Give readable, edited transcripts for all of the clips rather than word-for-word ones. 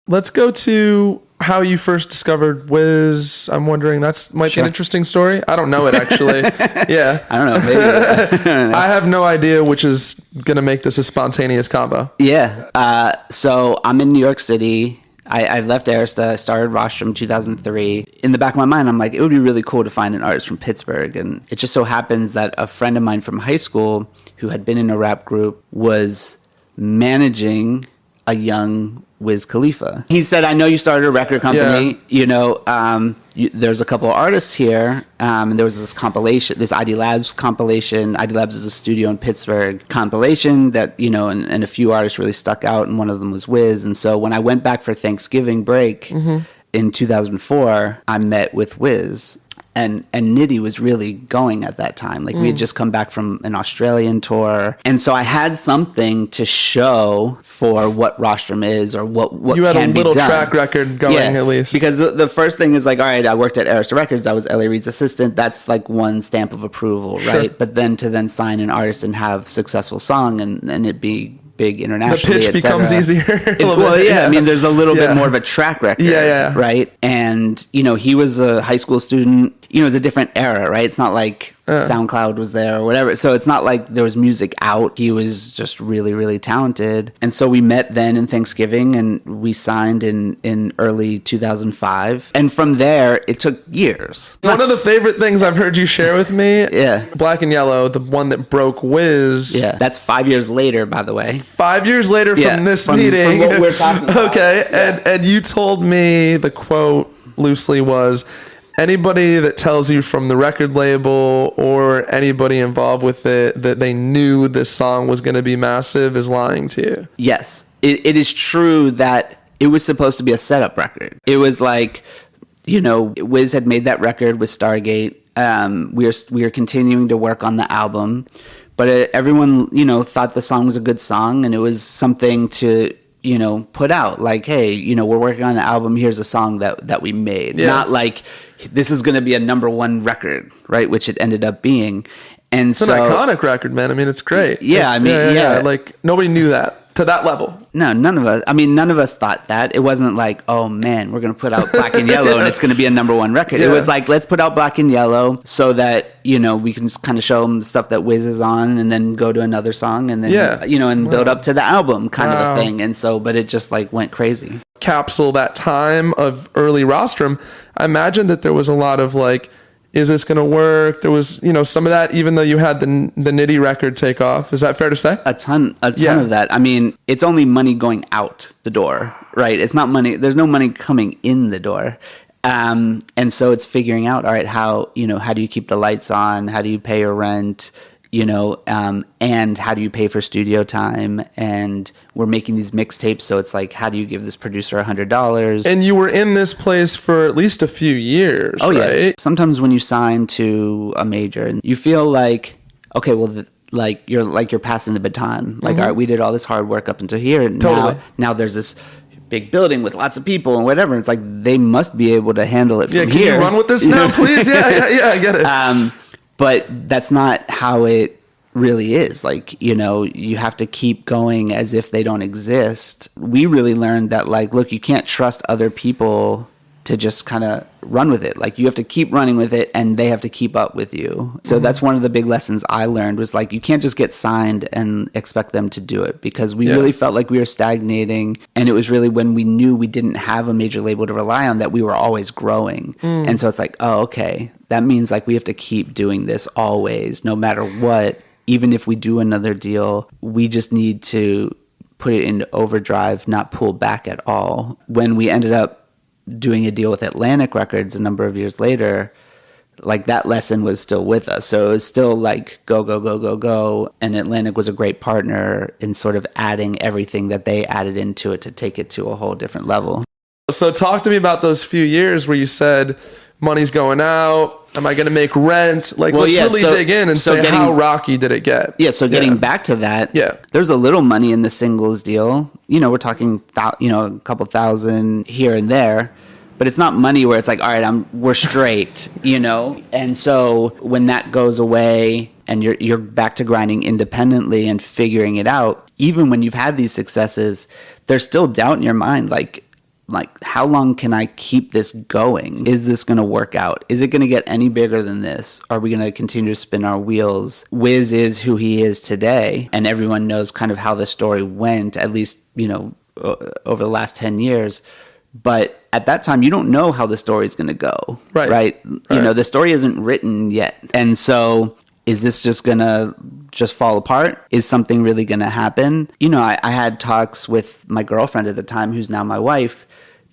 Let's go to how you first discovered Wiz. I'm wondering, might be an interesting story. I don't know it, actually. Yeah. I don't know. Maybe. I have no idea, which is going to make this a spontaneous combo. Yeah. So I'm in New York City. I left Arista. I started Rostrum 2003. In the back of my mind, I'm like, it would be really cool to find an artist from Pittsburgh. And it just so happens that a friend of mine from high school who had been in a rap group was managing a young Wiz Khalifa. He said, I know you started a record company. Yeah. There's a couple of artists here. And there was this compilation, this ID Labs compilation. ID Labs is a studio in Pittsburgh compilation that, and a few artists really stuck out. And one of them was Wiz. And so when I went back for Thanksgiving break in 2004, I met with Wiz. And Nitty was really going at that time. Like, we had just come back from an Australian tour. And so I had something to show for what Rostrum is or what can be done. You had a little track record going, at least. Because the first thing is like, all right, I worked at Arista Records. I was Ellie Reid's assistant. That's like one stamp of approval, right? Sure. But then to sign an artist and have successful song and it be big internationally, the pitch becomes easier. I mean, there's a little bit more of a track record, right? And he was a high school student. It was a different era, right? It's not like SoundCloud was there or whatever. So it's not like there was music out. He was just really, really talented. And so we met then in Thanksgiving, and we signed in early 2005. And from there, it took years. One of the favorite things I've heard you share with me, Black and Yellow, the one that broke Wiz. Yeah, that's 5 years later, by the way. 5 years later from this meeting. From what we're talking about. Okay, and you told me the quote loosely was, anybody that tells you from the record label or anybody involved with it that they knew this song was going to be massive is lying to you. Yes. It is true that it was supposed to be a setup record. It was like, Wiz had made that record with Stargate. We are continuing to work on the album. But everyone, thought the song was a good song, and it was something to put out. Like, hey, we're working on the album. Here's a song that we made. Yeah. Not like this is going to be a number one record, right? Which it ended up being. And it's an iconic record, man. I mean, it's great. Yeah, like nobody knew that to that level. No, none of us thought that. It wasn't like, oh man, we're going to put out Black and Yellow and it's going to be a number one record. Yeah. It was like, let's put out Black and Yellow so that, we can just kind of show them stuff that Wiz is on and then go to another song and then, and build up to the album kind of a thing. And so, but it just like went crazy. Capsule that time of early Rostrum. I imagine that there was a lot of like, is this going to work? There was, some of that, even though you had the Nitty record take off. Is that fair to say? A ton of that. I mean, it's only money going out the door, right? It's not money. There's no money coming in the door. And so it's figuring out, all right, how do you keep the lights on? How do you pay your rent? And how do you pay for studio time? And we're making these mixtapes, so it's like, how do you give this producer $100? And you were in this place for at least a few years, right? Yeah. Sometimes when you sign to a major, you feel like, okay, well, you're passing the baton. Like, all right, we did all this hard work up until here, and now there's this big building with lots of people and whatever. It's like they must be able to handle it from here. Yeah, can you run with this now, please? Yeah, I get it. But that's not how it really is. Like, you have to keep going as if they don't exist. We really learned that, like, look, you can't trust other people to just kind of run with it. Like, you have to keep running with it and they have to keep up with you. So that's one of the big lessons I learned was like, you can't just get signed and expect them to do it, because we really felt like we were stagnating. And it was really when we knew we didn't have a major label to rely on that we were always growing. And so it's like, oh, okay, that means like we have to keep doing this always, no matter what. Even if we do another deal, we just need to put it into overdrive, not pull back at all. When we ended up doing a deal with Atlantic Records a number of years later, like that lesson was still with us. So it was still like go, go, go, go, go. And Atlantic was a great partner in sort of adding everything that they added into it to take it to a whole different level. So talk to me about those few years where you said, money's going out. Am I going to make rent? Like, let's really dig in and say, how rocky did it get? Yeah, so getting back to that, there's a little money in the singles deal. We're talking, a couple thousand here and there. But it's not money where it's like, all right, we're straight, And so when that goes away and you're back to grinding independently and figuring it out, even when you've had these successes, there's still doubt in your mind. Like, like, how long can I keep this going? Is this going to work out? Is it going to get any bigger than this? Are we going to continue to spin our wheels? Wiz is who he is today, and everyone knows kind of how the story went, at least, over the last 10 years. But at that time, you don't know how the story is going to go, right? The story isn't written yet. And so is this just going to just fall apart? Is something really going to happen? I had talks with my girlfriend at the time, who's now my wife,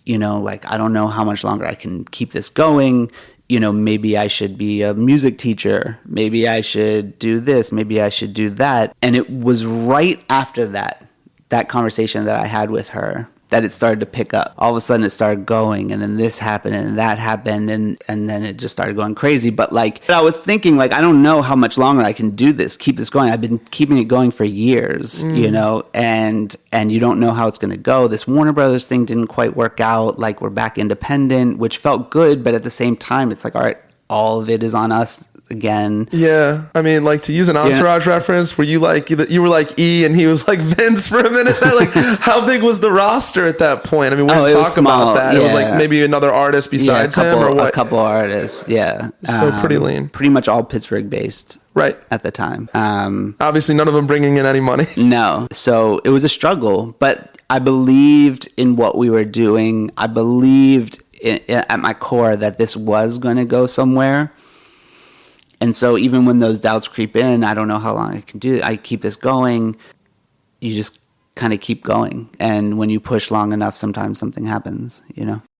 like, I don't know how much longer I can keep this going. Maybe I should be a music teacher. Maybe I should do this. Maybe I should do that. And it was right after that conversation that I had with her that it started to pick up. All of a sudden it started going, and then this happened and that happened, and then it just started going crazy. But like, I was thinking, like, I don't know how much longer I can do this, keep this going. I've been keeping it going for years, and you don't know how it's going to go. This Warner Brothers thing didn't quite work out. Like, we're back independent, which felt good, but at the same time, it's like, all right, all of it is on us again. Yeah, I mean, like, to use an Entourage reference, were you were like E and he was like Vince for a minute there? Like, how big was the roster at that point? I mean, we didn't talk about that. Yeah. It was like maybe another artist besides him, or what? A couple artists, yeah. So pretty lean. Pretty much all Pittsburgh based. Right. At the time. Obviously none of them bringing in any money. No. So it was a struggle, but I believed in what we were doing. I believed at my core that this was going to go somewhere. And so even when those doubts creep in, I don't know how long I can do it. I keep this going. You just kind of keep going. And when you push long enough, sometimes something happens,